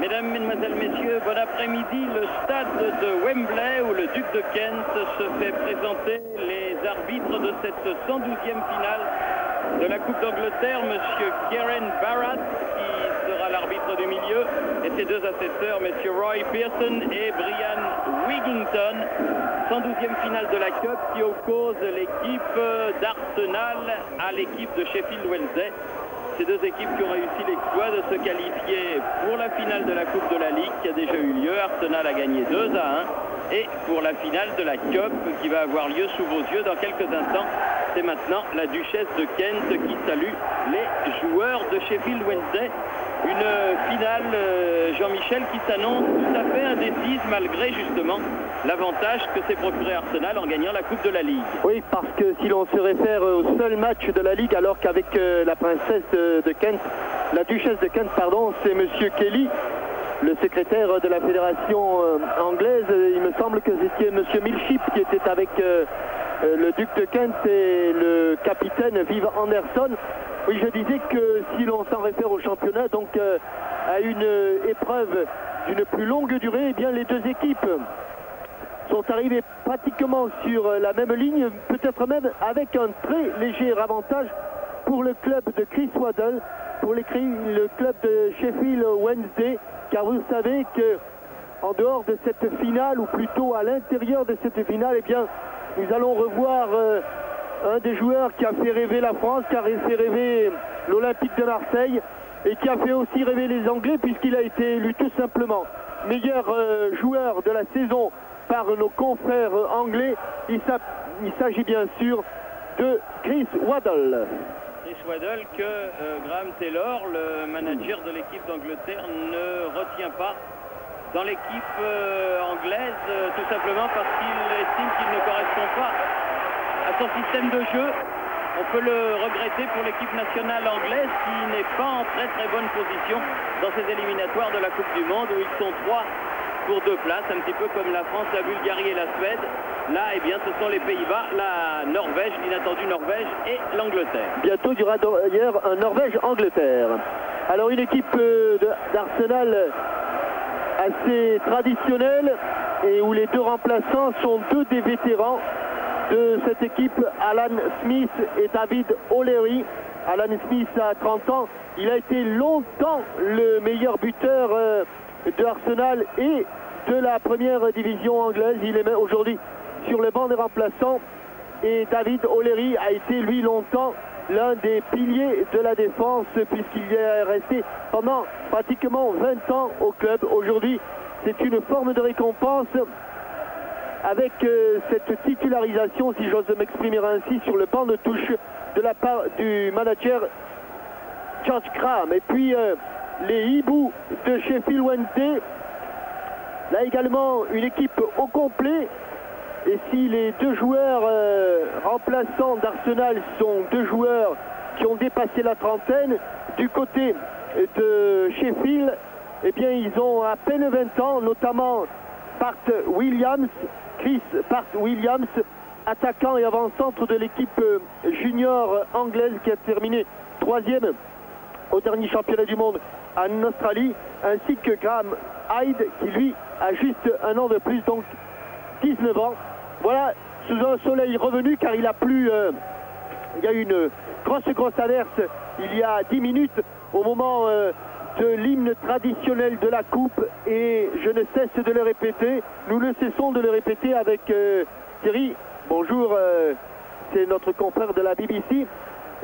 Mesdames, Mesdemoiselles, Messieurs, bon après-midi. Le stade de Wembley où le Duc de Kent se fait présenter les arbitres de cette 112e finale de la Coupe d'Angleterre. Monsieur Kieran Barratt qui sera l'arbitre du milieu et ses deux assesseurs, Monsieur Roy Pearson et Brian Wigginton. 112e finale de la Cup qui oppose l'équipe d'Arsenal à l'équipe de Sheffield Wednesday. Ces deux équipes qui ont réussi l'exploit de se qualifier pour la finale de la Coupe de la Ligue qui a déjà eu lieu. Arsenal a gagné 2-1 et pour la finale de la Cup qui va avoir lieu sous vos yeux dans quelques instants. C'est maintenant la Duchesse de Kent qui salue les joueurs de Sheffield Wednesday. Une finale, Jean-Michel, qui s'annonce tout à fait indécise malgré justement l'avantage que s'est procuré Arsenal en gagnant la Coupe de la Ligue. Oui, parce que si l'on se réfère au seul match de la Ligue, alors qu'avec la princesse de Kent, la duchesse de Kent, pardon, c'est Monsieur Kelly, le secrétaire de la fédération anglaise. Il me semble que c'était Monsieur Milship qui était avec le duc de Kent et le capitaine Viv Anderson. Oui, je disais que si l'on s'en réfère au championnat, donc à une épreuve d'une plus longue durée, eh bien les deux équipes sont arrivées pratiquement sur la même ligne, peut-être même avec un très léger avantage pour le club de Chris Waddle, pour le club de Sheffield Wednesday, car vous savez que en dehors de cette finale, ou plutôt à l'intérieur de cette finale, eh bien nous allons revoir un des joueurs qui a fait rêver la France, qui a fait rêver l'Olympique de Marseille et qui a fait aussi rêver les Anglais puisqu'il a été élu tout simplement meilleur joueur de la saison par nos confrères anglais. Il s'agit bien sûr de Chris Waddle. Chris Waddle que Graham Taylor, le manager de l'équipe d'Angleterre, ne retient pas dans l'équipe anglaise, tout simplement parce qu'il estime qu'il ne correspond pas à son système de jeu. On peut le regretter pour l'équipe nationale anglaise qui n'est pas en très très bonne position dans ces éliminatoires de la Coupe du Monde où ils sont 3 pour 2 places, un petit peu comme la France, la Bulgarie et la Suède. Là, eh bien, ce sont les Pays-Bas, la Norvège, l'inattendue Norvège et l'Angleterre. Bientôt, il y aura d'ailleurs un Norvège-Angleterre. Alors, une équipe d'Arsenal assez traditionnelle et où les deux remplaçants sont deux des vétérans de cette équipe, Alan Smith et David O'Leary. Alan Smith a 30 ans, il a été longtemps le meilleur buteur de Arsenal et de la première division anglaise. Il est aujourd'hui sur le banc des remplaçants et David O'Leary a été lui longtemps l'un des piliers de la défense puisqu'il est resté pendant pratiquement 20 ans au club. Aujourd'hui, c'est une forme de récompense avec cette titularisation, si j'ose m'exprimer ainsi, sur le banc de touche de la part du manager George Graham. Et puis les hiboux de Sheffield Wednesday, là également une équipe au complet. Et si les deux joueurs remplaçants d'Arsenal sont deux joueurs qui ont dépassé la trentaine, du côté de Sheffield, eh bien ils ont à peine 20 ans, notamment Chris Bart Williams, attaquant et avant-centre de l'équipe junior anglaise qui a terminé 3e au dernier championnat du monde en Australie, ainsi que Graham Hyde qui lui a juste un an de plus, donc 19 ans. Voilà, sous un soleil revenu car il a plu, il y a eu une grosse averse il y a 10 minutes au moment de l'hymne traditionnel de la coupe et je ne cesse de le répéter, nous ne cessons de le répéter avec Thierry, bonjour, c'est notre confrère de la BBC,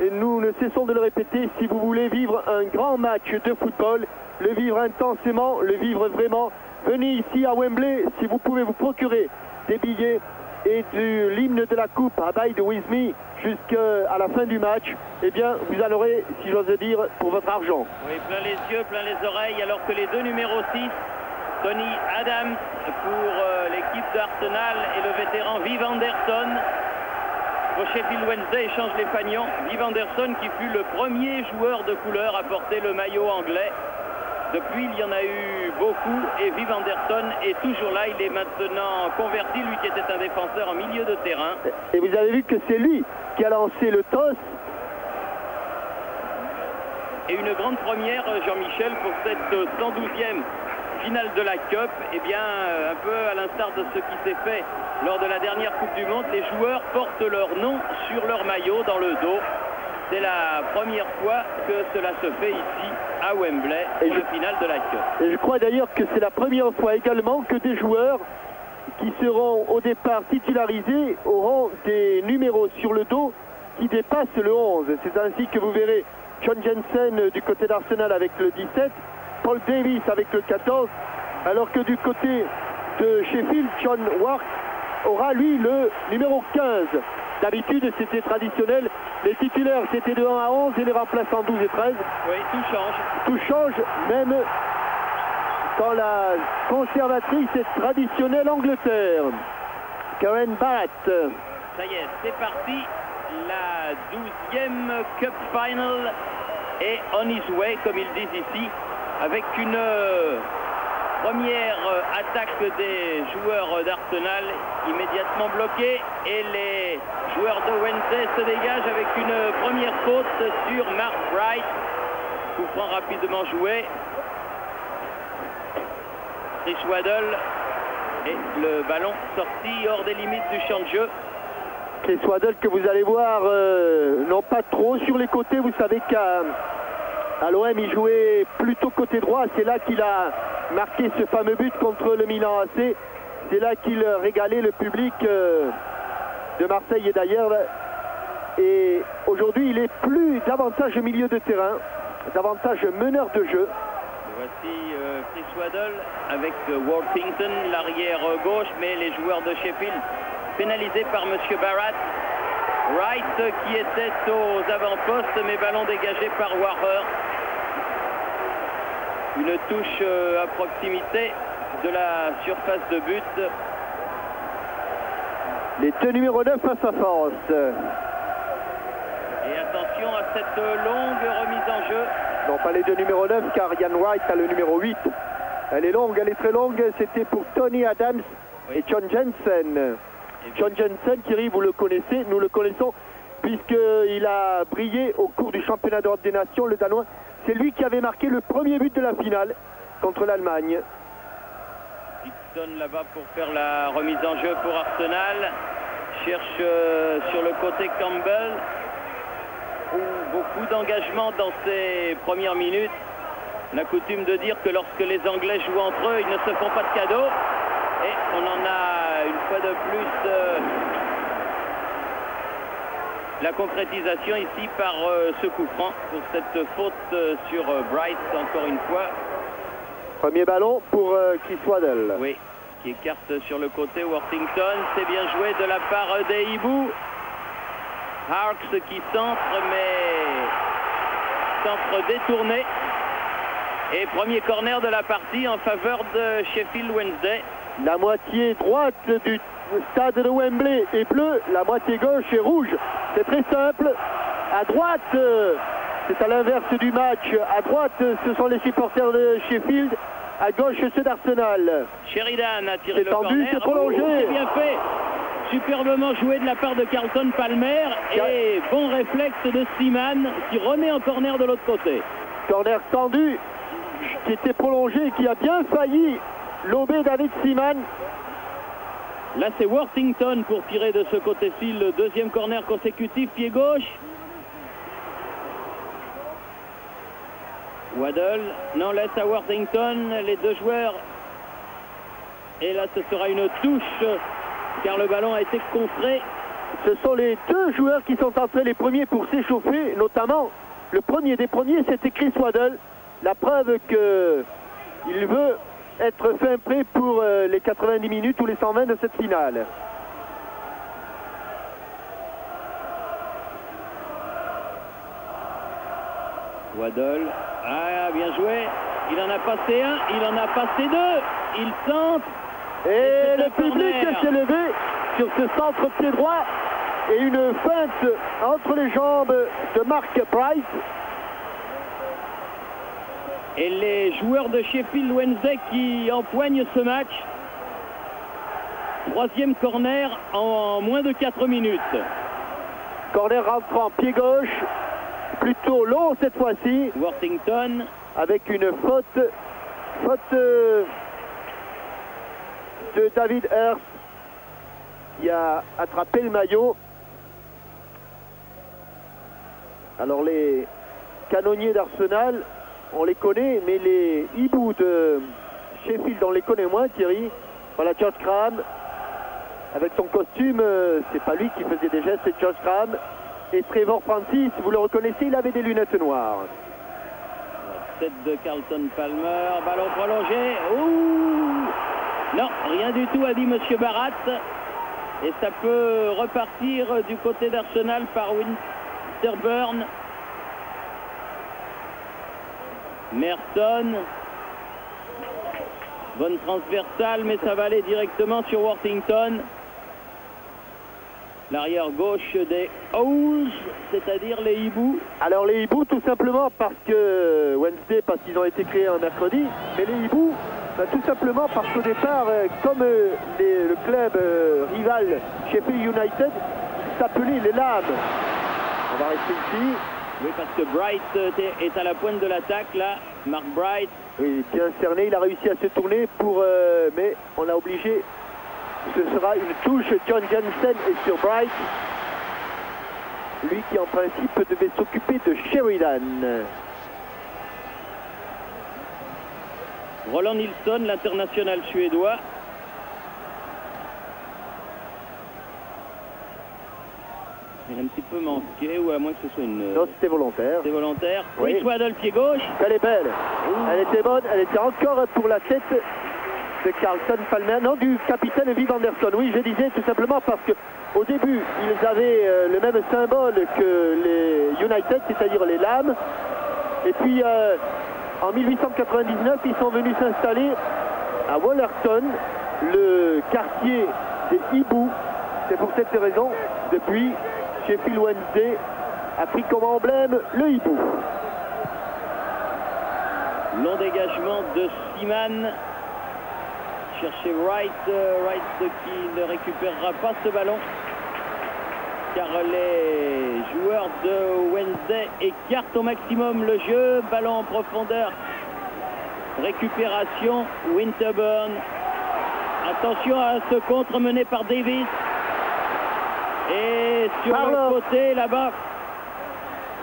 et nous ne cessons de le répéter, si vous voulez vivre un grand match de football, le vivre intensément, le vivre vraiment, venez ici à Wembley, si vous pouvez vous procurer des billets et de l'hymne de la coupe Abide With Me jusqu'à la fin du match, eh bien vous en aurez, si j'ose dire, pour votre argent. Oui, plein les yeux, plein les oreilles, alors que les deux numéros 6, Tony Adams pour l'équipe d'Arsenal et le vétéran Viv Anderson pour Sheffield Wednesday échange les fagnons. Viv Anderson qui fut le premier joueur de couleur à porter le maillot anglais. Depuis, il y en a eu beaucoup et Viv Anderson est toujours là. Il est maintenant converti, lui qui était un défenseur en milieu de terrain. Et vous avez vu que c'est lui qui a lancé le toss. Et une grande première, Jean-Michel, pour cette 112e finale de la Cup. Eh bien, un peu à l'instar de ce qui s'est fait lors de la dernière Coupe du Monde, les joueurs portent leur nom sur leur maillot dans le dos. C'est la première fois que cela se fait ici à Wembley pour le final de la Cup. Et je crois d'ailleurs que c'est la première fois également que des joueurs qui seront au départ titularisés auront des numéros sur le dos qui dépassent le 11. C'est ainsi que vous verrez John Jensen du côté d'Arsenal avec le 17, Paul Davis avec le 14, alors que du côté de Sheffield, John Wark aura lui le numéro 15. D'habitude c'était traditionnel, les titulaires c'était de 1 à 11 et les remplaçants 12 et 13. Oui, tout change. Tout change, même dans la conservatrice et traditionnelle Angleterre. Karen Barrett. Ça y est, c'est parti. La 12e Cup Final est on his way, comme ils disent ici, avec une première attaque des joueurs d'Arsenal immédiatement bloquée et les joueurs de Wednesday se dégagent avec une première faute sur Mark Bright. Coup franc rapidement joué. Chris Waddle et le ballon sorti hors des limites du champ de jeu. Chris Waddle que vous allez voir non pas trop sur les côtés. Vous savez qu'à l'OM il jouait plutôt côté droit. C'est là qu'il a marqué ce fameux but contre le Milan AC. C'est là qu'il régalait le public de Marseille et d'ailleurs. Et aujourd'hui il est plus davantage au milieu de terrain, davantage meneur de jeu. Voici Chris Waddle avec Worthington, l'arrière gauche, mais les joueurs de Sheffield pénalisés par M. Barrett. Wright qui était aux avant-postes, mais ballon dégagé par Warher. Une touche à proximité de la surface de but. Les deux numéros 9 face à force. Et attention à cette longue remise en jeu. Non, pas les deux numéros 9, car Ian Wright a le numéro 8. Elle est longue, elle est très longue. C'était pour Tony Adams et John Jensen. John Jensen, Thierry, vous le connaissez, nous le connaissons, puisqu'il a brillé au cours du championnat d'Europe des Nations, le Danois. C'est lui qui avait marqué le premier but de la finale contre l'Allemagne. Dixon là-bas pour faire la remise en jeu pour Arsenal. Cherche sur le côté Campbell. Beaucoup d'engagement dans ces premières minutes. On a coutume de dire que lorsque les Anglais jouent entre eux, ils ne se font pas de cadeaux. Et on en a une fois de plus la concrétisation ici par ce coup franc pour cette faute sur Bright, encore une fois. Premier ballon pour Chris Waddle. Oui, qui écarte sur le côté Worthington. C'est bien joué de la part des Hiboux. Harks qui centre, mais centre détourné. Et premier corner de la partie en faveur de Sheffield Wednesday. La moitié droite du stade de Wembley est bleue, la moitié gauche est rouge. C'est très simple. À droite, c'est à l'inverse du match. À droite, ce sont les supporters de Sheffield. À gauche, ceux d'Arsenal. Sheridan a tiré le tendu, corner. c'est prolongé. C'est bien fait. Superbement joué de la part de Carlton Palmer. Et bon réflexe de Seaman qui remet en corner de l'autre côté. Corner tendu, qui était prolongé, qui a bien failli lober David Seaman. Là, c'est Worthington pour tirer de ce côté-ci le deuxième corner consécutif, pied gauche. Waddle, non, laisse à Worthington, les deux joueurs. Et là, ce sera une touche, car le ballon a été contré. Ce sont les deux joueurs qui sont entrés les premiers pour s'échauffer, notamment le premier des premiers, c'était Chris Waddle. La preuve qu'il veut être fin prêt pour les 90 minutes ou les 120 de cette finale. Waddle, ah, bien joué, il en a passé un, il en a passé deux, il centre. Et le public s'est levé sur ce centre pied droit et une feinte entre les jambes de Mark Bright. Et les joueurs de Sheffield Wednesday qui empoignent ce match. Troisième corner en moins de 4 minutes. Corner rentrant pied gauche. plutôt long cette fois-ci. Worthington. Avec une faute de David Hurst qui a attrapé le maillot. Alors les canonniers d'Arsenal, on les connaît, mais les hiboux de Sheffield, on les connaît moins, Thierry. Voilà Josh Graham, avec son costume, c'est pas lui qui faisait des gestes, c'est Josh Graham. Et Trevor Francis, vous le reconnaissez, il avait des lunettes noires. Tête de Carlton Palmer, ballon prolongé. Ouh, non, rien du tout, a dit Monsieur Barat. Et ça peut repartir du côté d'Arsenal par Winterburn. Merton. Bonne transversale, mais ça va aller directement sur Worthington. L'arrière gauche des Owls, c'est-à-dire les hiboux. Alors les hiboux, tout simplement parce que Wednesday, parce qu'ils ont été créés un mercredi, mais les hiboux, tout simplement parce qu'au départ, comme le club rival Sheffield United, s'appelait les Lambs. On va rester ici. Oui, parce que Bright est à la pointe de l'attaque, là. Mark Bright. Oui, bien cerné, il a réussi à se tourner pour... mais on l'a obligé. Ce sera une touche. John Jensen est sur Bright. Lui qui en principe devait s'occuper de Sheridan. Roland Nilsson, l'international suédois. Il a un petit peu manqué, ou à moins que ce soit une... Non, c'était volontaire. C'était volontaire. Oui. Chris Waddle, pied gauche. Elle est belle. Elle était bonne. Elle était encore pour la tête de Carlton Palmer. Non, du capitaine Viv Anderson. Oui, je disais tout simplement parce que au début, ils avaient le même symbole que les United, c'est-à-dire les lames. Et puis, en 1899, ils sont venus s'installer à Wollerton, le quartier des hiboux. C'est pour cette raison, depuis, Sheffield Wednesday a pris comme emblème le hibou. Long dégagement de Seaman. Chercher Wright. Wright qui ne récupérera pas ce ballon. Car les joueurs de Wednesday écartent au maximum le jeu. Ballon en profondeur. Récupération. Winterburn. Attention à ce contre mené par Davis. Et sur le côté, là-bas,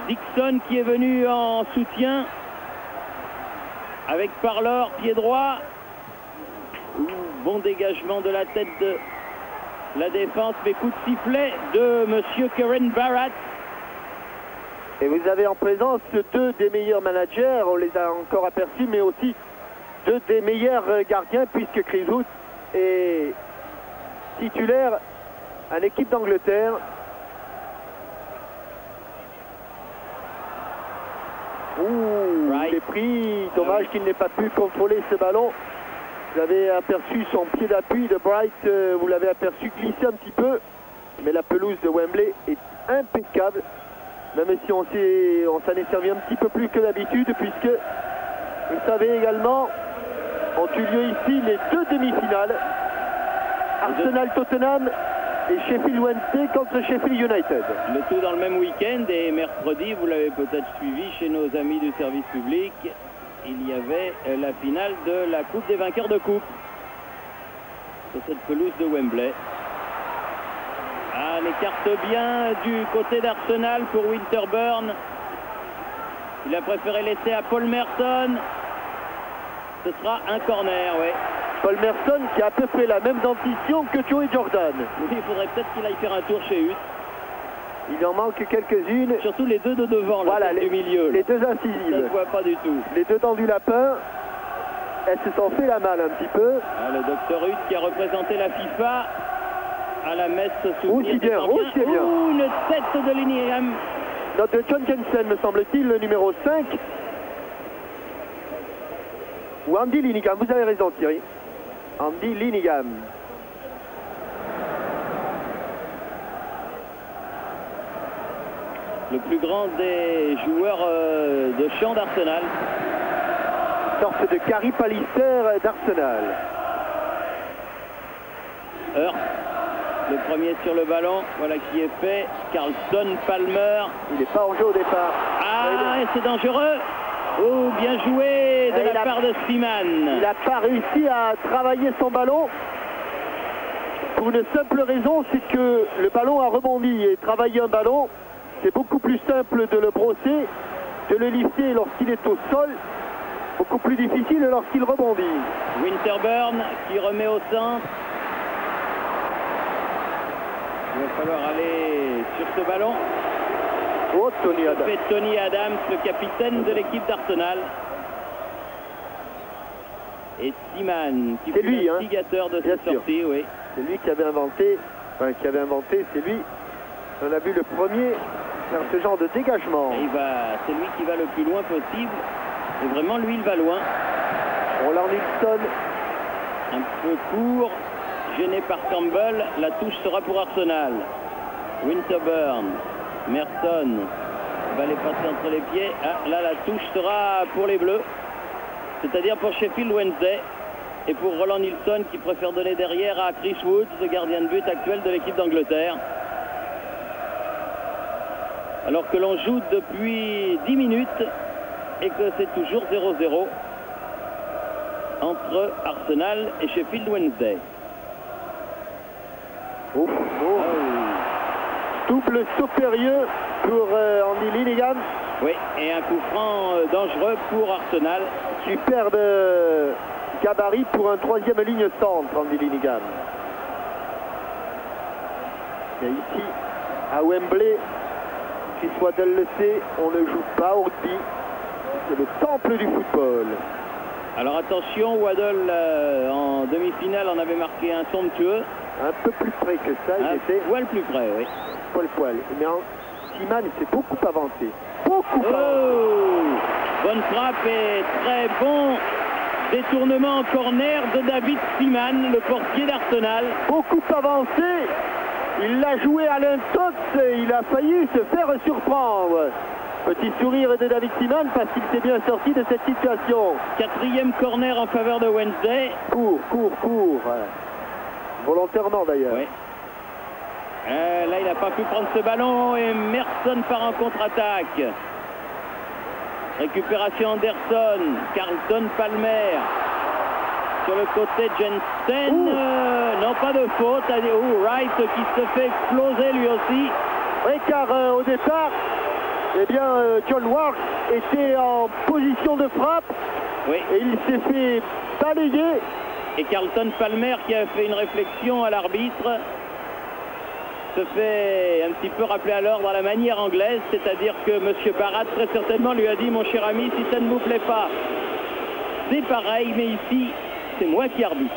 Dixon qui est venu en soutien. Avec Parlor, pied droit. Bon dégagement de la tête de la défense, mais coup de sifflet de Monsieur Karen Barrett. Et vous avez en présence deux des meilleurs managers, on les a encore aperçus, mais aussi deux des meilleurs gardiens, puisque Chris Wood est titulaire à l'équipe d'Angleterre. Ouh, il est pris, dommage qu'il n'ait pas pu contrôler ce ballon. Vous avez aperçu son pied d'appui de Bright, vous l'avez aperçu glisser un petit peu, mais la pelouse de Wembley est impeccable, même si on s'en est servi un petit peu plus que d'habitude, puisque vous savez également, ont eu lieu ici les deux demi-finales, Arsenal-Tottenham et Sheffield Wednesday contre Sheffield United. Le tout dans le même week-end, et mercredi, vous l'avez peut-être suivi chez nos amis du service public, il y avait la finale de la Coupe des vainqueurs de coupe sur cette pelouse de Wembley. Ah, l'écarte bien du côté d'Arsenal pour Winterburn. Il a préféré laisser à Paul Merton. Ce sera un corner, oui. Paul Merton qui a à peu près la même dentition que Joey Jordan. Oui, il faudrait peut-être qu'il aille faire un tour chez Hutt. Il en manque quelques-unes. Surtout les deux de devant, là, voilà, du milieu. Les deux incisives. Ça ne se voit pas du tout. Les deux dents du lapin, elles se sont fait la malle un petit peu. Ah, le docteur Hutt qui a représenté la FIFA à la messe souvenir. Aussi bien, aussi bien. Une tête de Linningham. Notre John Jensen, me semble-t-il, le numéro 5. Ou Andy Linningham, vous avez raison Thierry. Andy Linningham. Le plus grand des joueurs de champ d'Arsenal. Sorte de Gary Pallister d'Arsenal. Hurst, le premier sur le ballon, voilà qui est fait. Carlton Palmer. Il n'est pas en jeu au départ. Ah, c'est dangereux. Oh, bien joué de la part de Seaman. Il n'a pas réussi à travailler son ballon. Pour une simple raison, c'est que le ballon a rebondi. Et travailler un ballon, c'est beaucoup plus simple de le brosser, de le lifter lorsqu'il est au sol. Beaucoup plus difficile lorsqu'il rebondit. Winterburn qui remet au centre. Il va falloir aller sur ce ballon. Oh, Tony Adams. C'est Tony Adams, le capitaine de l'équipe d'Arsenal. Et Seaman qui fut l'instigateur de cette sortie, oui. C'est lui qui avait inventé, c'est lui. On a vu le premier faire ce genre de dégagement. C'est lui qui va le plus loin possible. Et vraiment, lui, il va loin. Roland Nilsson. Un peu court, gêné par Campbell. La touche sera pour Arsenal. Winterburn. Merson va les passer entre les pieds. Ah, là, la touche sera pour les Bleus. C'est-à-dire pour Sheffield Wednesday. Et pour Roland Nilsson qui préfère donner derrière à Chris Woods, le gardien de but actuel de l'équipe d'Angleterre. Alors que l'on joue depuis 10 minutes et que c'est toujours 0-0 entre Arsenal et Sheffield Wednesday. Double saut périlleux pour Andy Linighan. Oui, et un coup franc dangereux pour Arsenal. Superbe gabarit pour un troisième ligne centre, Andy Linighan. Et ici, à Wembley, Chris Waddle le sait, on ne joue pas au rugby. C'est le temple du football. Alors attention, Waddle en demi-finale en avait marqué un somptueux. Un peu plus près que ça, il était. Poil plus près, oui. Poil. Mais Seaman s'est beaucoup avancé. Bonne frappe et très bon détournement en corner de David Seaman, le portier d'Arsenal. Beaucoup avancé. Il l'a joué à l'intox et il a failli se faire surprendre. Petit sourire de David Seaman parce qu'il s'est bien sorti de cette situation. 4e corner en faveur de Wednesday. Court. Volontairement d'ailleurs. Oui. Là, il n'a pas pu prendre ce ballon et Merson part en contre-attaque. Récupération Anderson, Carlton Palmer. Sur le côté Jensen. Non, pas de faute. Wright qui se fait exploser lui aussi. Oui, car au départ, John Ward était en position de frappe. Oui. Et il s'est fait balayer. Et Carlton Palmer qui a fait une réflexion à l'arbitre se fait un petit peu rappeler à l'ordre à la manière anglaise, c'est-à-dire que M. Barat très certainement lui a dit: mon cher ami, si ça ne vous plaît pas, c'est pareil, mais ici, c'est moi qui arbitre.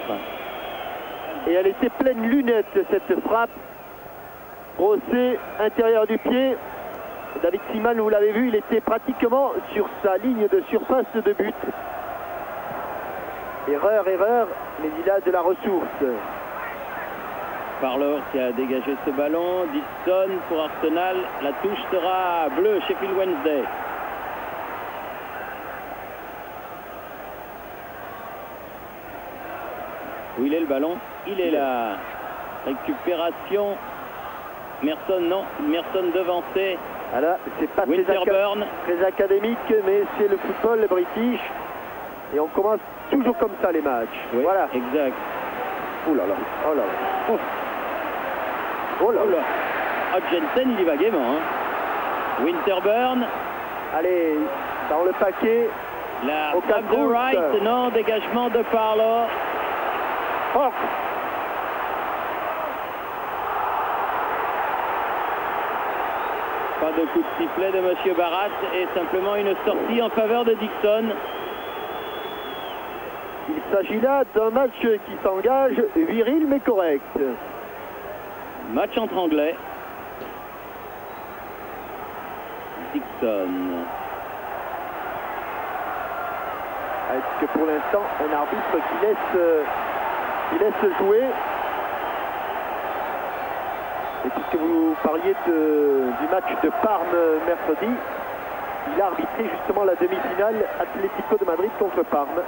Et elle était pleine lunette, cette frappe. Brossé, intérieur du pied. David Seaman, vous l'avez vu, il était pratiquement sur sa ligne de surface de but. Erreur, mais il a de la ressource. Parlor qui a dégagé ce ballon. Dixon pour Arsenal. La touche sera bleue, Sheffield Wednesday. Où il est le ballon? Il est là. Récupération. Merson, non. Merson devancé. Voilà, c'est pas très académique, mais c'est le football british. Et on commence toujours comme ça les matchs. Oui, voilà. Exact. Oh là là. Ah, Jensen, il y va gaiement. Hein. Winterburn. Allez, dans le paquet. La frappe de Wright, non, dégagement de Parlour. Pas de coup de sifflet de M. Barat et simplement une sortie en faveur de Dixon. Il s'agit là d'un match qui s'engage viril mais correct. Match entre Anglais. Dixon. Est-ce que pour l'instant un arbitre qui laisse jouer? Et puisque vous parliez du match de Parme mercredi, il a arbitré justement la demi-finale Atlético de Madrid contre Parme.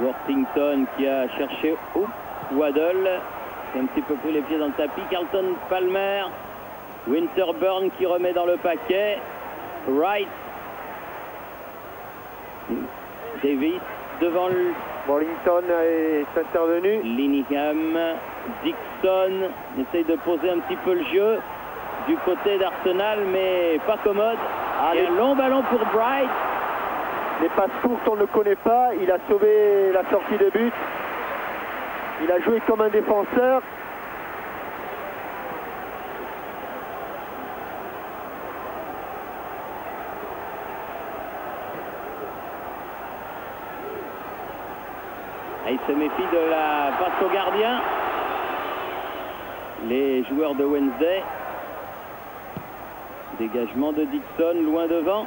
Worthington qui a cherché Waddle, qui a un petit peu pris les pieds dans le tapis. Carlton Palmer, Winterburn qui remet dans le paquet. Wright. Davis devant le... Morlington est intervenu. Linningham. Dixon essaye de poser un petit peu le jeu du côté d'Arsenal, mais pas commode. Et un long ballon pour Bright. Les passes courtes, on ne le connaît pas. Il a sauvé la sortie de but. Il a joué comme un défenseur. Et il se méfie de la passe au gardien. Les joueurs de Wednesday. Dégagement de Dixon, loin devant.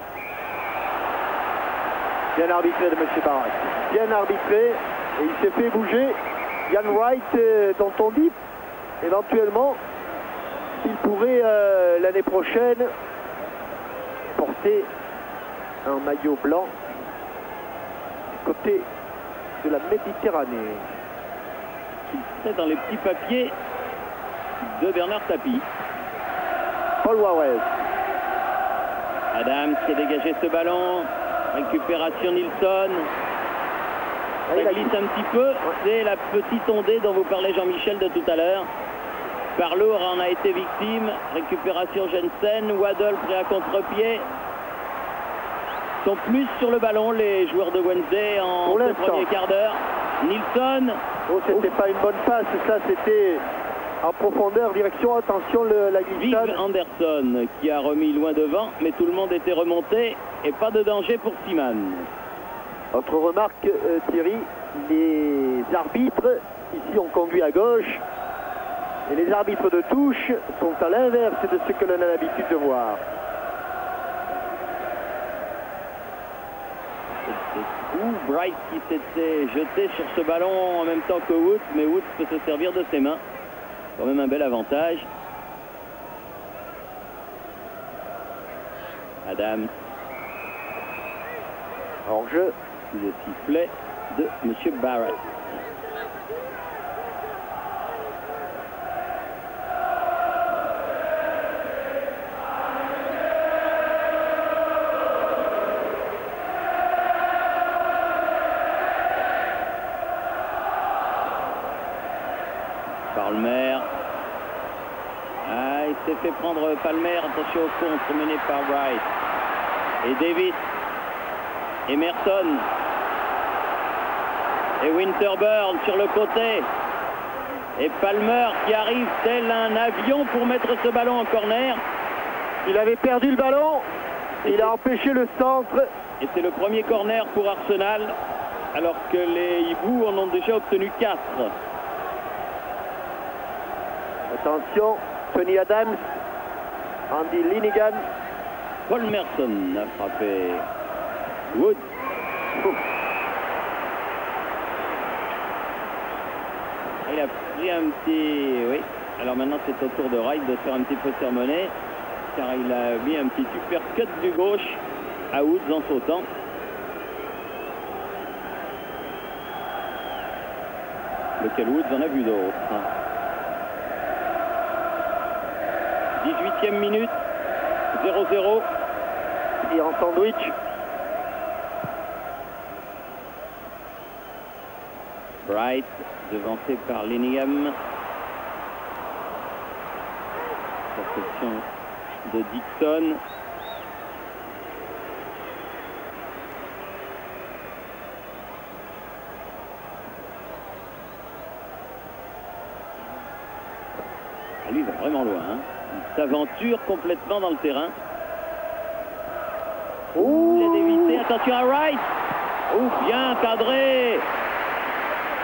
Bien arbitré de M. Barrett. Bien arbitré. Et il s'est fait bouger. Ian Wright, dont on dit éventuellement qu'il pourrait l'année prochaine porter un maillot blanc du côté de la Méditerranée. C'est dans les petits papiers de Bernard Tapie. Paul Warez. Adams qui a dégagé ce ballon. Récupération Nilsson. Ça glisse un petit peu. C'est la petite ondée dont vous parlez Jean-Michel de tout à l'heure. Parlour en a été victime. Récupération Jensen. Waddle prêt à contre-pied. Sont plus sur le ballon les joueurs de Wednesday en ce premier quart d'heure. Nilsson. Oh, c'était pas une bonne passe, ça c'était en profondeur, direction, attention la glissade. Vive Anderson qui a remis loin devant, mais tout le monde était remonté et pas de danger pour Seaman. Autre remarque, Thierry, les arbitres ici ont conduit à gauche et les arbitres de touche sont à l'inverse de ce que l'on a l'habitude de voir. Bright qui s'était jeté sur ce ballon en même temps que Woods, mais Woods peut se servir de ses mains. Quand même un bel avantage. Adams. Hors jeu. Le sifflet de M. Barrett. Palmer. Ah, il s'est fait prendre Palmer. Attention au contre mené par Wright. Et Davis. Emerson. Et Winterburn sur le côté. Et Palmer qui arrive tel un avion pour mettre ce ballon en corner. Il avait perdu le ballon. Il a empêché le centre. Et c'est le premier corner pour Arsenal. Alors que les Hiboux en ont déjà obtenu 4. Attention, Tony Adams, Andy Linningham. Paul Merson a frappé Woods. Il a pris un petit... Oui, alors maintenant c'est au tour de Wright de faire un petit peu sermonner, car il a mis un petit uppercut du gauche à Woods en sautant. Lequel Woods en a vu d'autres. 18e minute, 0-0. Et en sandwich. Bright, devancé par Linningham. Réception de Dixon. Lui, il va vraiment loin. Hein. Il s'aventure complètement dans le terrain. Il a dévissé. Attention à Wright. Bien cadré.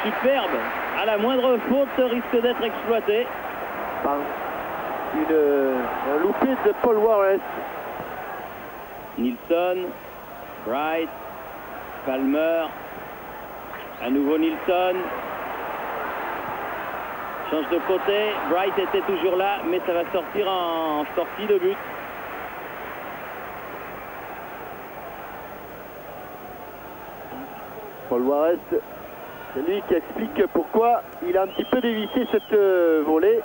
Superbe. À la moindre faute, risque d'être exploité. Un loupé de Paul Warez. Nilsson. Wright. Palmer. À nouveau Nilsson. Change de côté. Bright était toujours là, mais ça va sortir en sortie de but. Paul Warez, c'est lui qui explique pourquoi il a un petit peu dévissé cette volée.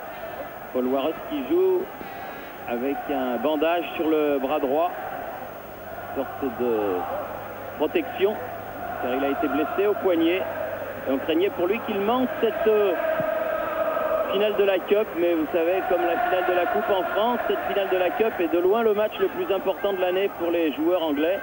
Paul Warez qui joue avec un bandage sur le bras droit. sorte de protection, car il a été blessé au poignet. Et on craignait pour lui qu'il manque cette finale de la Cup, mais vous savez, comme la finale de la Coupe en France, cette finale de la Cup est de loin le match le plus important de l'année pour les joueurs anglais.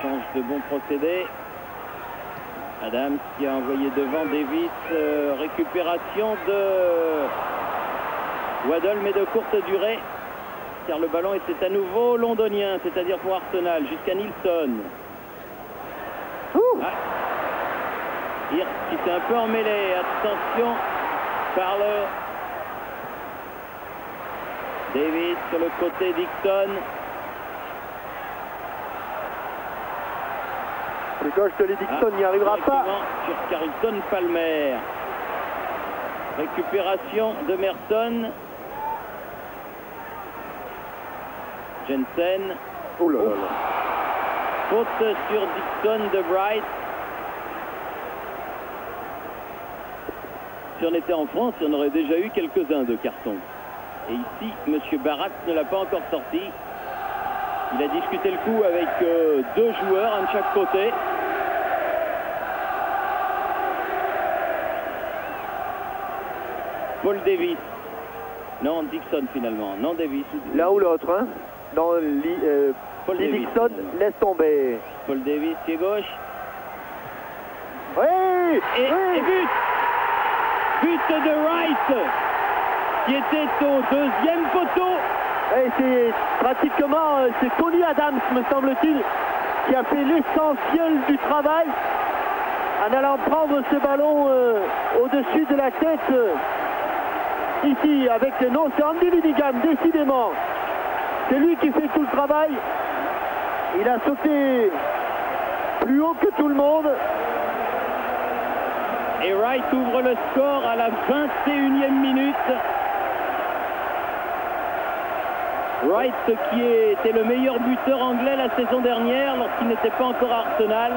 Change de bon procédé. Adams qui a envoyé devant Davis, récupération de Waddle, mais de courte durée, car le ballon était à nouveau londonien, c'est-à-dire pour Arsenal, jusqu'à Nilsson. Ah. Hirsch qui s'est un peu emmêlé, attention, par le Davis sur le côté, Dixon. Le gauche de Dixon n'y arrivera pas. Sur Carlton Palmer. Récupération de Merson. Jensen. Oh là là. Faute sur Dixon de Bright. Si on était en France, on aurait déjà eu quelques-uns de cartons. Et ici, M. Barat ne l'a pas encore sorti. Il a discuté le coup avec deux joueurs, un de chaque côté. Paul Davis. Non, Dixon finalement. Non, Davis. L'un ou l'autre, hein. Non, Paul Davis, Dixon laisse tomber. Paul Davis, pied gauche. Oui, Et but. But de Wright, qui était au deuxième poteau. Et c'est pratiquement, c'est Tony Adams, me semble-t-il, qui a fait l'essentiel du travail en allant prendre ce ballon au-dessus de la tête. Ici, avec le nom, c'est Andy Linigan, décidément. C'est lui qui fait tout le travail. Il a sauté plus haut que tout le monde. Et Wright ouvre le score à la 21e minute. Wright qui était le meilleur buteur anglais la saison dernière lorsqu'il n'était pas encore à Arsenal.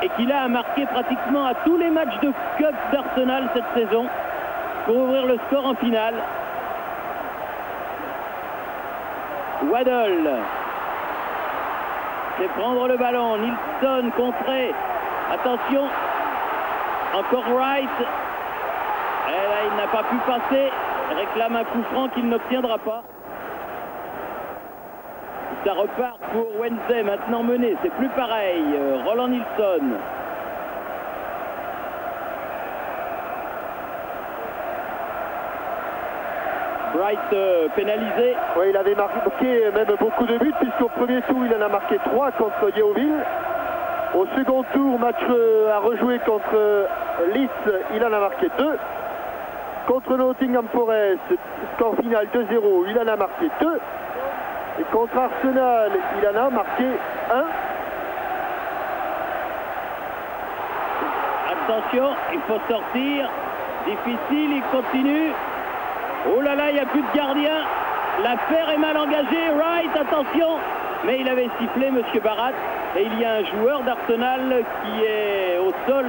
Et qui là a marqué pratiquement à tous les matchs de Cup d'Arsenal cette saison pour ouvrir le score en finale. Waddle fait prendre le ballon. Nilsson contré. Attention. Encore Wright. Et là, il n'a pas pu passer. Il réclame un coup franc qu'il n'obtiendra pas. Ça repart pour Wednesday, maintenant mené. C'est plus pareil. Roland Nilsson. Bright pénalisé. Oui, il avait marqué même beaucoup de buts, puisqu'au premier tour, il en a marqué 3 contre Yeovil. Au second tour, match à rejouer contre Leeds, il en a marqué 2. Contre Nottingham Forest, score final 2-0, il en a marqué 2. Et contre Arsenal, il en a marqué 1. Attention, il faut sortir. Difficile, il continue. Oh là là, il n'y a plus de gardien. L'affaire est mal engagée. Wright, attention. Mais il avait sifflé, M. Barat. Et il y a un joueur d'Arsenal qui est au sol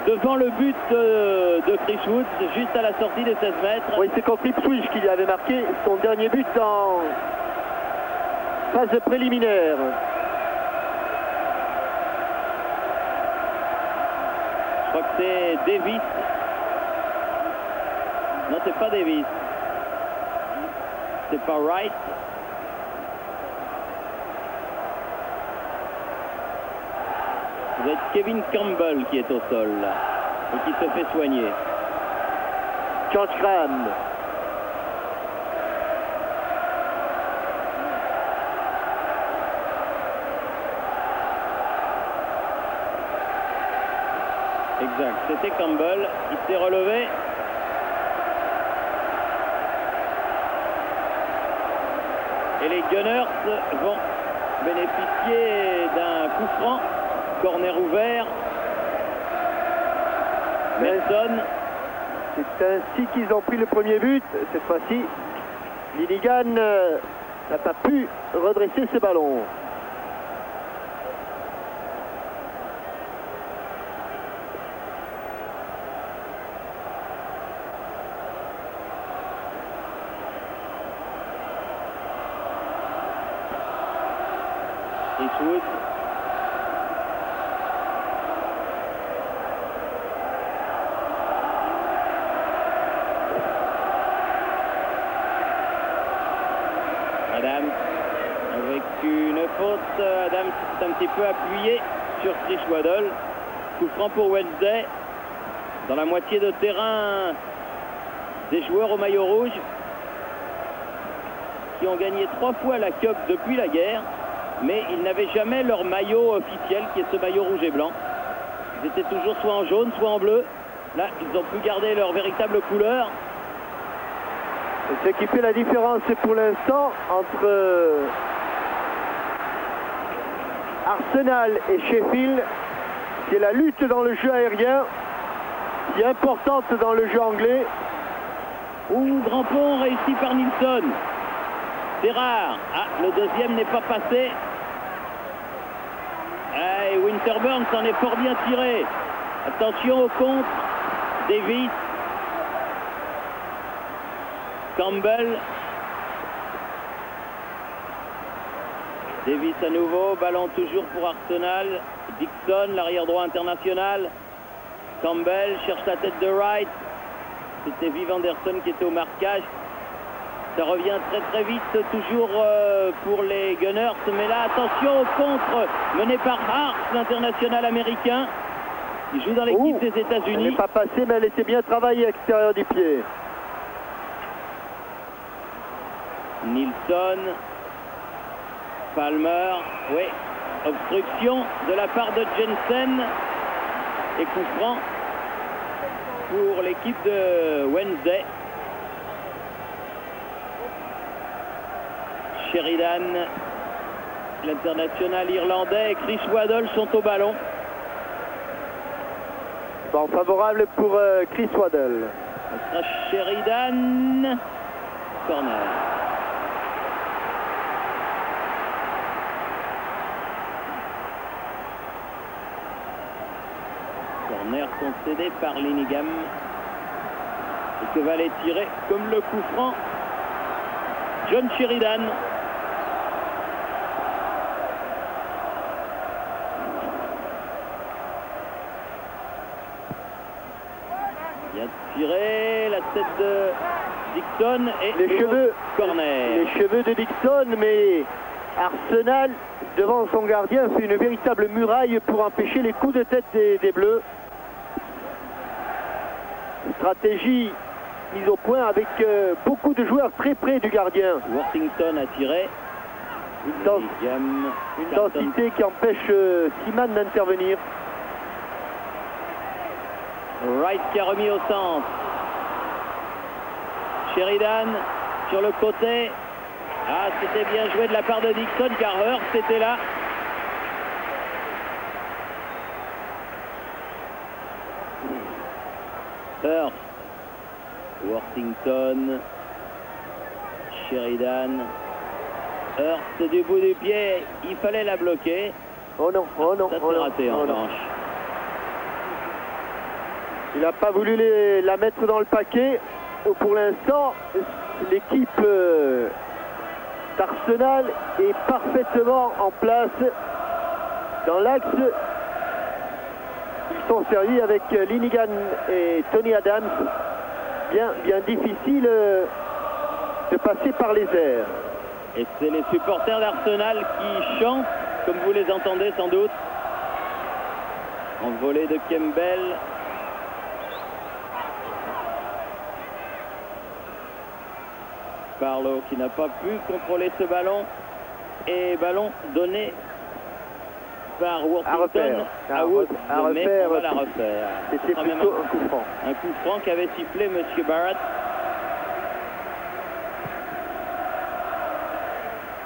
devant le but de Chris Woods, juste à la sortie des 16 mètres. Oui, c'est contre Ipswich qu'il avait marqué son dernier but en phase préliminaire. Je crois que c'est Davis. Non, c'est pas Davis. C'est pas Wright. Ça doit être Kevin Campbell qui est au sol et qui se fait soigner. George Graham. Exact, c'était Campbell. Il s'est relevé. Et les Gunners vont bénéficier d'un coup franc. Corner ouvert. Nelson. C'est ainsi qu'ils ont pris le premier but. Cette fois-ci, Linigan n'a pas pu redresser ce ballon. Chris Wood. Adams avec une faute. Adams s'est un petit peu appuyé sur Chris Waddle. Coup franc pour Wednesday. Dans la moitié de terrain des joueurs au maillot rouge qui ont gagné 3 fois la Cup depuis la guerre, mais ils n'avaient jamais leur maillot officiel qui est ce maillot rouge et blanc. Ils étaient toujours soit en jaune, soit en bleu. Là, ils ont pu garder leur véritable couleur. Ce qui fait la différence pour l'instant entre Arsenal et Sheffield, c'est la lutte dans le jeu aérien qui est importante dans le jeu anglais. Grand pont réussi par Nilsson. C'est rare. Ah, le deuxième n'est pas passé. Ah, et Winterburn s'en est fort bien tiré. Attention au contre. Davis. Campbell. Davis à nouveau. Ballon toujours pour Arsenal. Dixon, l'arrière droit international. Campbell cherche la tête de Wright. C'était Viv Anderson qui était au marquage. Ça revient très très vite, toujours pour les Gunners. Mais là, attention au contre mené par Hart, l'international américain. Il joue dans l'équipe des États-Unis. Elle n'est pas passée, mais elle était bien travaillée à l'extérieur du pied. Nilsson. Palmer. Oui. Obstruction de la part de Jensen. Et coup franc pour l'équipe de Wednesday. Sheridan, l'international irlandais, et Chris Waddle sont au ballon. Bon, favorable pour Chris Waddle. Ce sera Sheridan. Corner. Corner concédé par Linningham. Et que va les tirer comme le coup franc John Sheridan. Bien tiré, la tête de Dixon et les cheveux, corner. Les cheveux de Dixon, mais Arsenal, devant son gardien, fait une véritable muraille pour empêcher les coups de tête des Bleus. Stratégie mise au point avec beaucoup de joueurs très près du gardien. Worthington a tiré. Une densité qui empêche Seaman d'intervenir. Wright qui a remis au centre. Sheridan sur le côté. Ah, c'était bien joué de la part de Dixon car Hurst était là. Hurst. Worthington. Sheridan. Hurst du bout du pied. Il fallait la bloquer. Oh non, oh non. Ça s'est raté en revanche. Il n'a pas voulu la mettre dans le paquet. Pour l'instant, l'équipe d'Arsenal est parfaitement en place dans l'axe. Ils sont servis avec Linningham et Tony Adams. Bien difficile de passer par les airs. Et c'est les supporters d'Arsenal qui chantent, comme vous les entendez sans doute. Envolée de Campbell. Barlow qui n'a pas pu contrôler ce ballon. Et ballon donné par Worthington à Wood. On va la refaire. C'était plutôt un coup franc. Un coup franc qu'avait sifflé M. Barrett.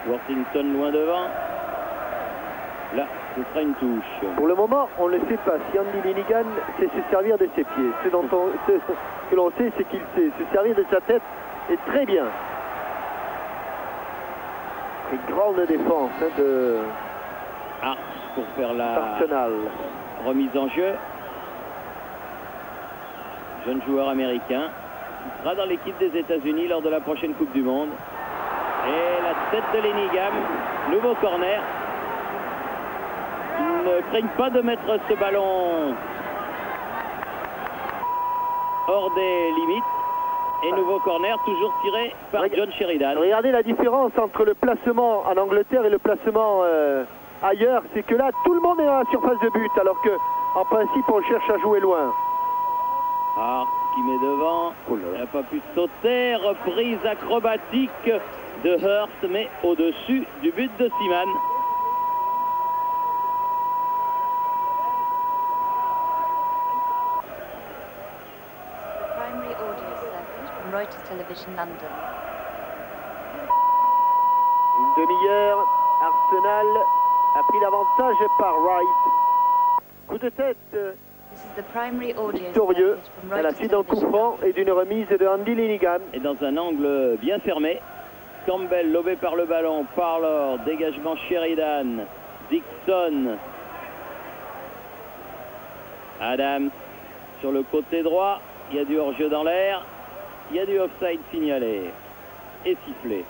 Worthington loin devant. Là, ce sera une touche. Pour le moment, on ne sait pas si Andy Linningham sait se servir de ses pieds. Ce que l'on sait, c'est qu'il sait se servir de sa tête et très bien. Une grande défense de Hart pour faire la Arsenal. Remise en jeu. Jeune joueur américain qui sera dans l'équipe des États-Unis lors de la prochaine Coupe du Monde. Et la tête de Linningham, nouveau corner. ne craignent pas de mettre ce ballon hors des limites. Et nouveau corner, toujours tiré par John Sheridan. Regardez la différence entre le placement en Angleterre et le placement ailleurs. C'est que là, tout le monde est dans la surface de but, alors que en principe, on cherche à jouer loin. Hart qui met devant. Il n'a pas pu sauter. Reprise acrobatique de Hurst, mais au-dessus du but de Seaman. Reuters Television London. Une demi-heure, Arsenal a pris l'avantage par Wright. Coup de tête victorieux à la suite d'un coup franc et d'une remise de Andy Linighan. Et dans un angle bien fermé, Campbell lobé par le ballon, Parlour, dégagement Sheridan, Dixon, Adams sur le côté droit, il y a du hors-jeu dans l'air. Il y a du offside signalé et sifflé.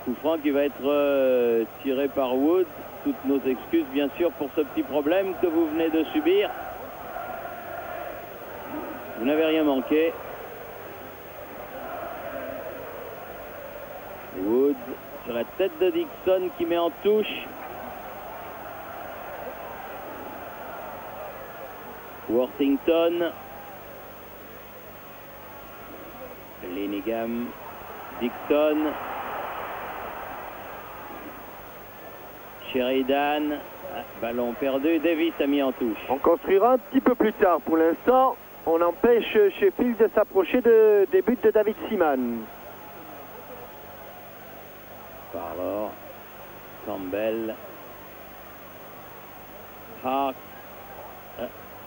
Coup franc qui va être tiré par Wood. Toutes nos excuses bien sûr pour ce petit problème que vous venez de subir. Vous n'avez rien manqué. Wood sur la tête de Dixon qui met en touche. Worthington, Linighan, Dixon, Sheridan, ballon perdu, Davis a mis en touche. On construira un petit peu plus tard. Pour l'instant, on empêche Sheffield de s'approcher des buts de David Seaman. Parlour, Campbell, Hart.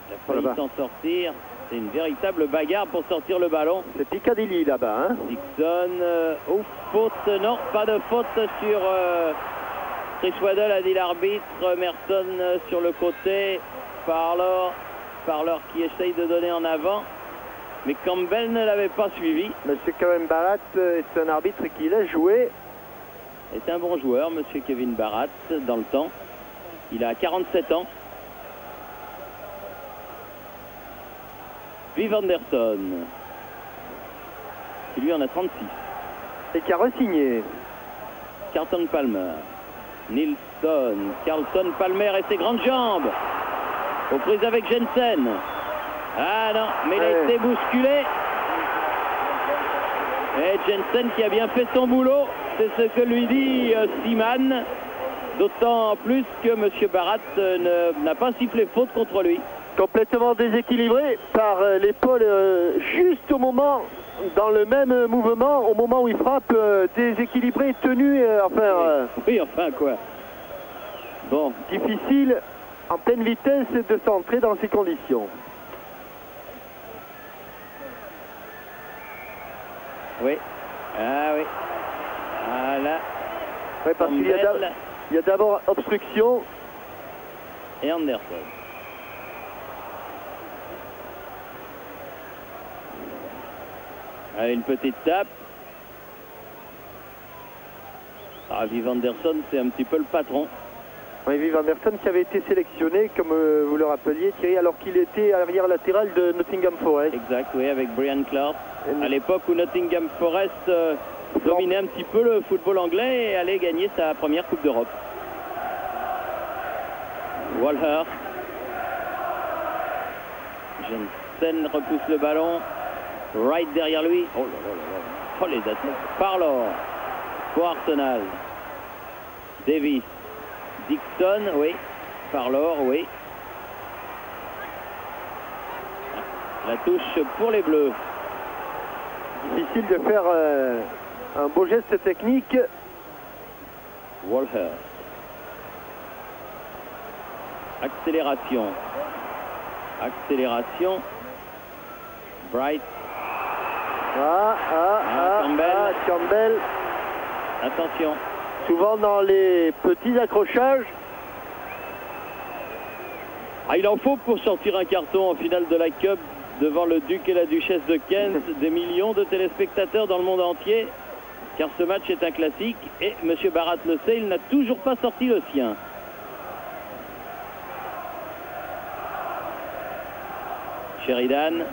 Il a failli s'en sortir. C'est une véritable bagarre pour sortir le ballon. C'est Piccadilly là-bas. Hein. Dixon. Faute. Non, pas de faute sur Chris Waddle, a dit l'arbitre. Merson sur le côté. Parlour qui essaye de donner en avant. Mais Campbell ne l'avait pas suivi. Monsieur Kevin Barratt est un arbitre qui l'a joué. Est un bon joueur, monsieur Kevin Barratt, dans le temps. Il a 47 ans. Viv Anderson, qui lui en a 36. Et qui a re-signé. Carlton Palmer, Nilsson, Carlton Palmer et ses grandes jambes. Aux prises avec Jensen. Ah non, mais il a été bousculé. Et Jensen qui a bien fait son boulot, c'est ce que lui dit Seaman. D'autant plus que M. Barratt n'a pas sifflé faute contre lui. Complètement déséquilibré par l'épaule juste au moment, dans le même mouvement, au moment où il frappe, déséquilibré, tenu, oui, enfin quoi. Bon. Difficile, en pleine vitesse, de s'entrer dans ces conditions. Oui. Ah oui. Voilà. Oui, parce qu'il y a d'abord obstruction. Et Anderson. Une petite tape. Viv Anderson, c'est un petit peu le patron. Oui, Viv Anderson qui avait été sélectionné, comme vous le rappeliez, Thierry, alors qu'il était arrière latéral de Nottingham Forest. Exact, oui, avec Brian Clough. À l'époque où Nottingham Forest dominait un petit peu le football anglais et allait gagner sa première Coupe d'Europe. Walhurst. Jensen repousse le ballon. Wright derrière lui. Oh là là là là. Oh les attaques. Parlour. Pour Arsenal. Davis. Dixon, oui. Parlour, oui. La touche pour les Bleus. Difficile de faire un beau geste technique. Walhurst. Accélération. Accélération. Bright. Campbell. Attention. Souvent dans les petits accrochages. Il en faut pour sortir un carton en finale de la Cup devant le duc et la duchesse de Kent, des millions de téléspectateurs dans le monde entier. car ce match est un classique et M. Barat le sait, il n'a toujours pas sorti le sien. Sheridan,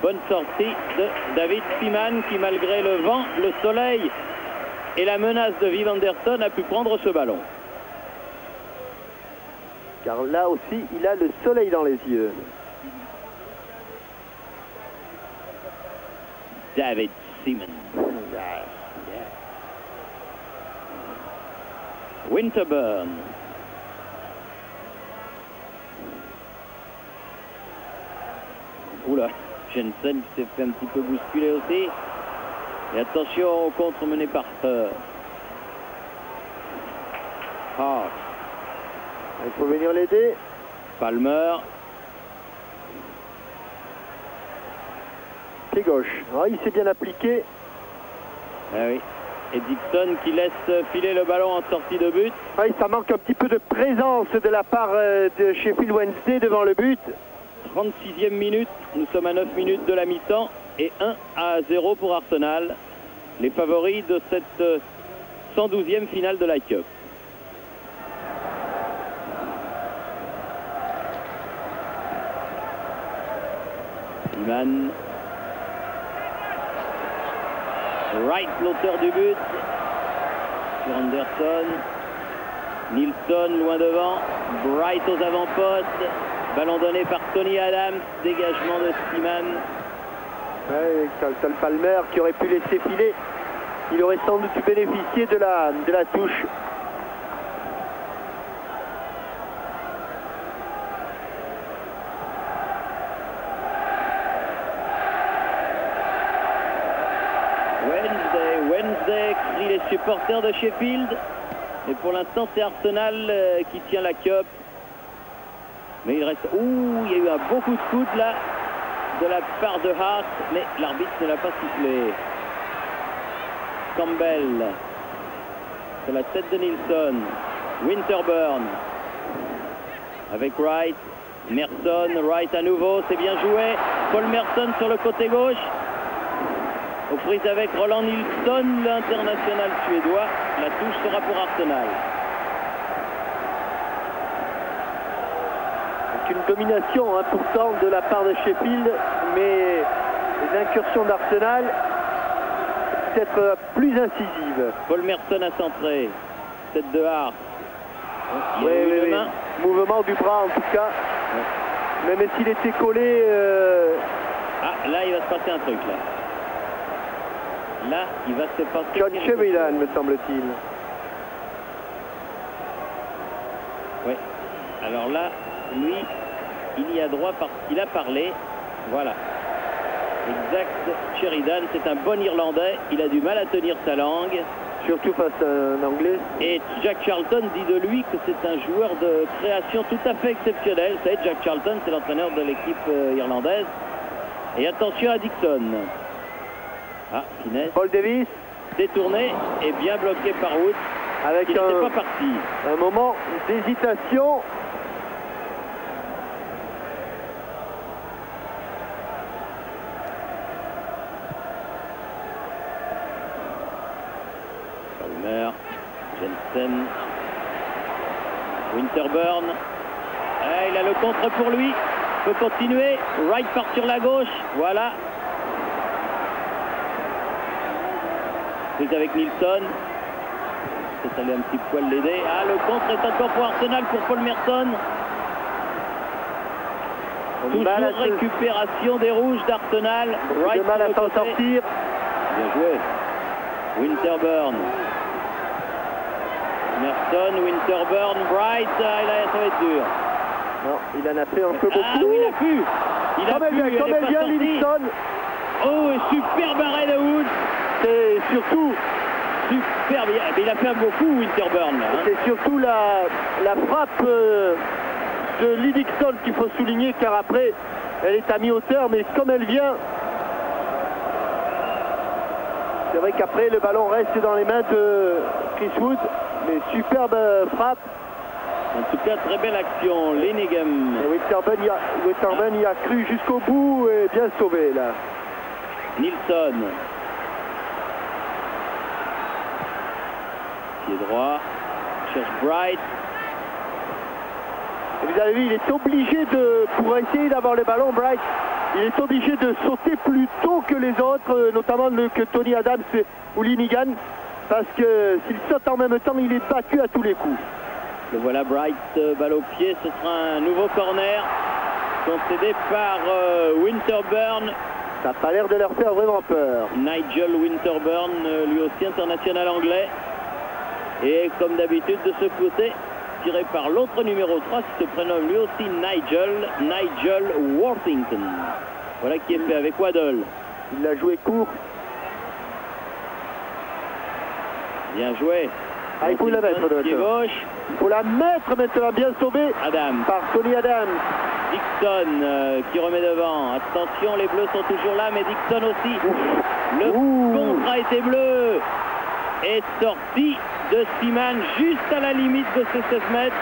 bonne sortie de David Seaman qui, malgré le vent, le soleil et la menace de Viv Anderson, a pu prendre ce ballon. Car là aussi, il a le soleil dans les yeux. David Seaman. Winterburn. Oula, Jensen qui s'est fait un petit peu bousculer aussi. Et attention au contre mené par Hart. Hart. Il faut venir l'aider. Palmer. Pied gauche. Ah, il s'est bien appliqué. Ah oui. Et Dixon qui laisse filer le ballon en sortie de but. Ah, ça manque un petit peu de présence de la part de Sheffield Wednesday devant le but. 36e minute, nous sommes à 9 minutes de la mi-temps et 1-0 pour Arsenal, les favoris de cette 112e finale de la Cup. Iman. Wright, l'auteur du but, sur Anderson. Nilsson loin devant, Bright aux avant-postes. Ballon donné par Tony Adams, dégagement de Seaman. Ouais, Carlton Palmer qui aurait pu laisser filer. Il aurait sans doute bénéficié de la touche. Wednesday, crient les supporters de Sheffield. Et pour l'instant, c'est Arsenal qui tient la Cup. Mais il reste... Ouh, il y a eu un beau coup de coude là de la part de Hart, mais l'arbitre ne l'a pas sifflé. Campbell. C'est la tête de Nilsson. Winterburn. Avec Wright. Merson. Wright à nouveau, c'est bien joué. Paul Merson sur le côté gauche. Aux prises avec Roland Nilsson, l'international suédois. La touche sera pour Arsenal. Une domination pourtant de la part de Sheffield, mais les incursions d'Arsenal peut-être plus incisives. Paul Merson a centré. Tête de Hart. Oui. Mouvement du bras en tout cas. Ouais. Même s'il était collé. Ah, là il va se passer un truc là. Là, il va se passer. John Sheridan, me semble-t-il. Oui. Alors là, lui, il y a droit parce qu'il a parlé. Voilà. Exact. Sheridan, c'est un bon Irlandais. Il a du mal à tenir sa langue. Surtout face à un Anglais. Et Jack Charlton dit de lui que c'est un joueur de création tout à fait exceptionnel. Vous savez, Jack Charlton, c'est l'entraîneur de l'équipe irlandaise. Et attention à Dixon. Ah, finesse. Paul Davis. Détourné et bien bloqué par Wood. Avec il n'était pas parti. Un moment d'hésitation. Palmer, Jensen, Winterburn. Ah, il a le contre pour lui. Il peut continuer. Wright part sur la gauche. Voilà. Prise avec Nilsson. C'est allé un petit poil l'aider. Ah, le contre est encore pour Arsenal, pour Paul Merson. Toujours récupération des rouges d'Arsenal. Wright mal à s'en sortir. Bien joué. Winterburn. Merson, Winterburn, Bright. Ah, ça va être dur. Non, il en a fait un peu beaucoup. Ah oui, il a pu. Il a pu. Comme elle vient, Nilsson. Oh, superbe arrêt de Wood. C'est surtout... Superbe. Il a fait un beau coup, Winterburn. Hein. C'est surtout la frappe de Lee Dixon qu'il faut souligner, car après, elle est à mi-hauteur, mais comme elle vient... C'est vrai qu'après, le ballon reste dans les mains de Chris Wood. Mais superbe frappe. En tout cas, très belle action. Linningham. Winterburn y a cru jusqu'au bout et bien sauvé là. Nilsson. Pied droit. Cherche Bright. Et vous avez vu, il est obligé pour essayer d'avoir le ballon, Bright, il est obligé de sauter plus tôt que les autres, notamment que Tony Adams ou Linigan, parce que s'il saute en même temps, il est battu à tous les coups. Le voilà Bright, balle au pied, ce sera un nouveau corner concédé par Winterburn. Ça n'a pas l'air de leur faire vraiment peur. Nigel Winterburn, lui aussi international anglais. Et comme d'habitude de ce côté, tiré par l'autre numéro 3 qui se prénomme lui aussi Nigel Worthington. Voilà qui est fait avec Waddle. Il l'a joué court. Bien joué. Ah, il faut la mettre de gauche. Il faut la mettre maintenant, bien sauvé Adam. Par Tony Adams. Dixon qui remet devant. Attention, les Bleus sont toujours là, mais Dixon aussi. Le contre a été bleu. Est sorti de Seaman juste à la limite de ses 16 mètres.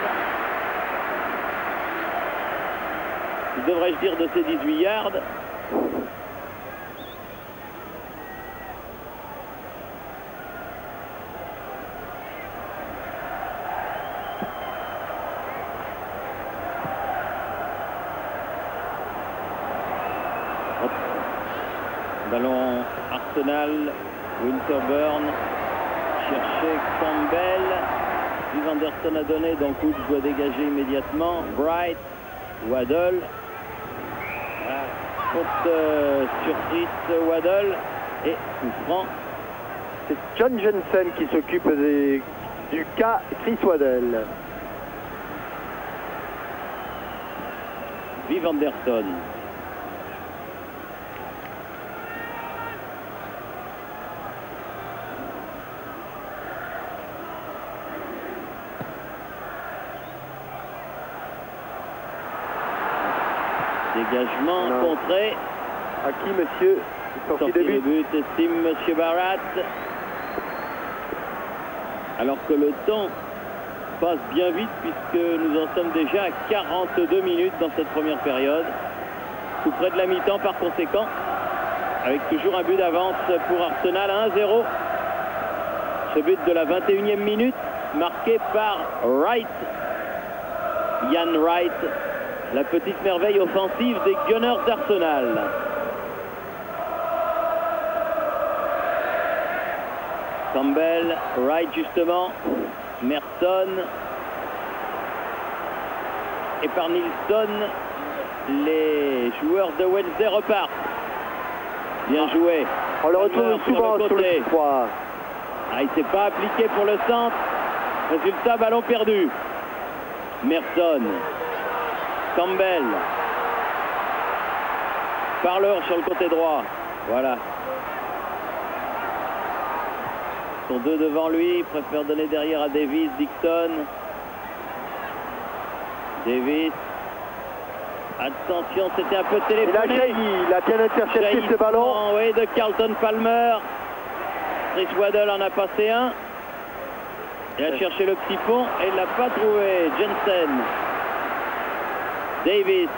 Devrais-je dire de ses 18 yards. Ballon Arsenal, Winterburn, chercher Campbell, Steve Anderson a donné, donc Woods doit dégager immédiatement, Bright, Waddle, faute surprise Waddle, et coup franc. C'est John Jensen qui s'occupe du cas Chris Waddle. Viv Anderson. Dégagement, contré. À qui, monsieur? Sortie de but, estime monsieur Barat. Alors que le temps passe bien vite puisque nous en sommes déjà à 42 minutes dans cette première période. Tout près de la mi-temps par conséquent. Avec toujours un but d'avance pour Arsenal à 1-0. Ce but de la 21e minute marqué par Wright. Ian Wright. La petite merveille offensive des Gunners d'Arsenal. Campbell, Wright justement, Merson. Et par Nilsson, les joueurs de Wednesday repartent. Bien joué. On le retrouve souvent sur le 3. Ah, il ne s'est pas appliqué pour le centre. Résultat, ballon perdu. Merson. Campbell. Parleur sur le côté droit. Voilà. Ils sont deux devant lui. Il préfère donner derrière à Davis. Dixon. Davis. Attention, c'était un peu téléphoné. Il a bien intercepté ce ballon. Oui, de Carlton Palmer. Chris Waddle en a passé un. Il a cherché le petit pont et il ne l'a pas trouvé. Jensen. Davis,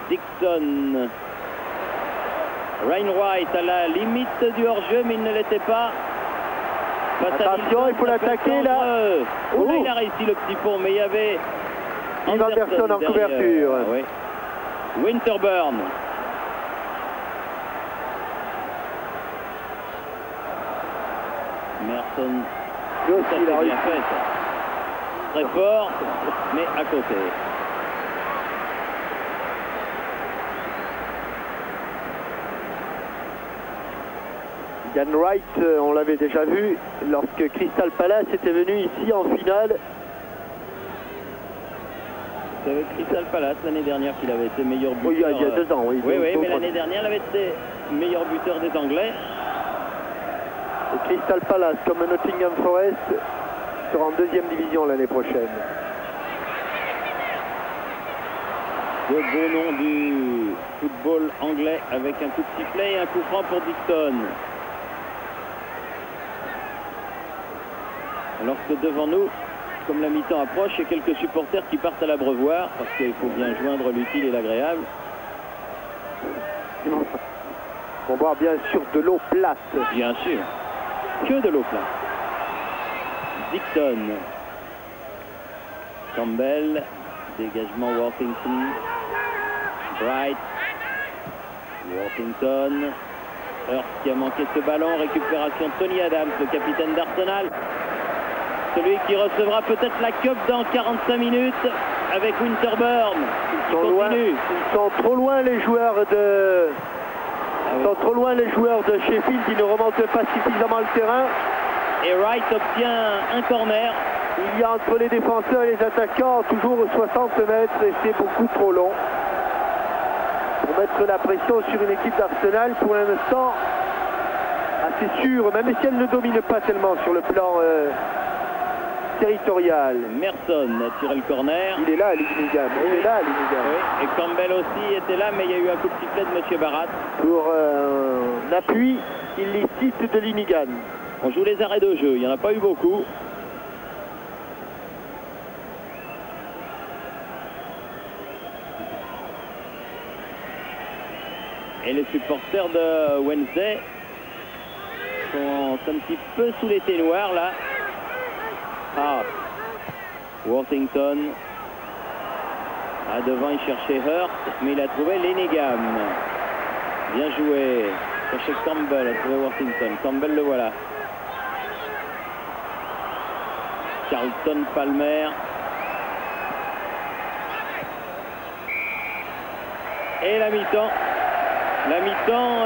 Dixon, Wainwright à la limite du hors-jeu, mais il ne l'était pas. Attention, il faut l'attaquer là. Oh là, il a réussi le petit pont, mais il y avait Anderson en couverture. Oui. Winterburn. Merson. Ça c'est bien fait, ça. Très fort, mais à côté. Ian Wright, on l'avait déjà vu lorsque Crystal Palace était venu ici en finale. C'est avec Crystal Palace l'année dernière qu'il avait été meilleur buteur. Oui, il y a 2 ans, oui. Oui, mais l'année dernière, il avait été meilleur buteur des Anglais. Et Crystal Palace, comme Nottingham Forest, sera en 2e division l'année prochaine. Le beau nom du football anglais avec un coup de sifflet et un coup franc pour Dixon. Alors que devant nous, comme la mi-temps approche, il y a quelques supporters qui partent à l'abreuvoir parce qu'il faut bien joindre l'utile et l'agréable. On boire bien sûr de l'eau plate. Bien sûr, que de l'eau plate. Dixon. Campbell. Dégagement Worthington. Bright. Worthington. Hurst qui a manqué ce ballon. Récupération de Tony Adams, le capitaine d'Arsenal. Celui qui recevra peut-être la cup dans 45 minutes avec Winterburn. Ils sont trop loin les joueurs de... Ils sont trop loin les joueurs de Sheffield, ils ne remontent pas suffisamment le terrain. Et Wright obtient un corner. Il y a entre les défenseurs et les attaquants toujours 60 mètres et c'est beaucoup trop long. Pour mettre la pression sur une équipe d'Arsenal, pour l'instant, assez sûr, même si elle ne domine pas tellement sur le plan territorial. Merson a tiré le corner. Il est là, Linningham. Il est là, Linningham. Oui. Et Campbell aussi était là, mais il y a eu un coup de sifflet de M. Barat. Pour un appui illicite de Linningham. On joue les arrêts de jeu, il n'y en a pas eu beaucoup. Et les supporters de Wednesday sont un petit peu sous les noirs là. Ah, Worthington. Ah, devant il cherchait Hurst, mais il a trouvé Linningham. Bien joué. Il cherchait Campbell, a trouvé Worthington. Campbell le voilà. Carlton Palmer. Et la mi-temps. La mi-temps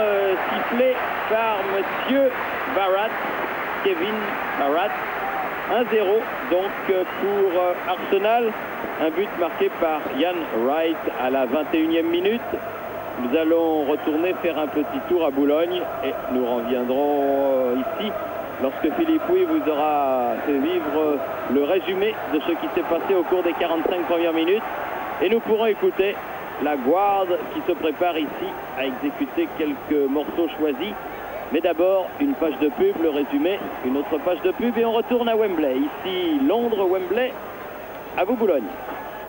sifflée par Monsieur Barat, Kevin Barat. 1-0 donc pour Arsenal. Un but marqué par Ian Wright à la 21e minute. Nous allons retourner faire un petit tour à Boulogne et nous reviendrons ici lorsque Philippe Huy vous aura fait vivre le résumé de ce qui s'est passé au cours des 45 premières minutes. Et nous pourrons écouter la Guard qui se prépare ici à exécuter quelques morceaux choisis. Mais d'abord, une page de pub, le résumé, une autre page de pub et on retourne à Wembley. Ici, Londres, Wembley. À vous, Boulogne.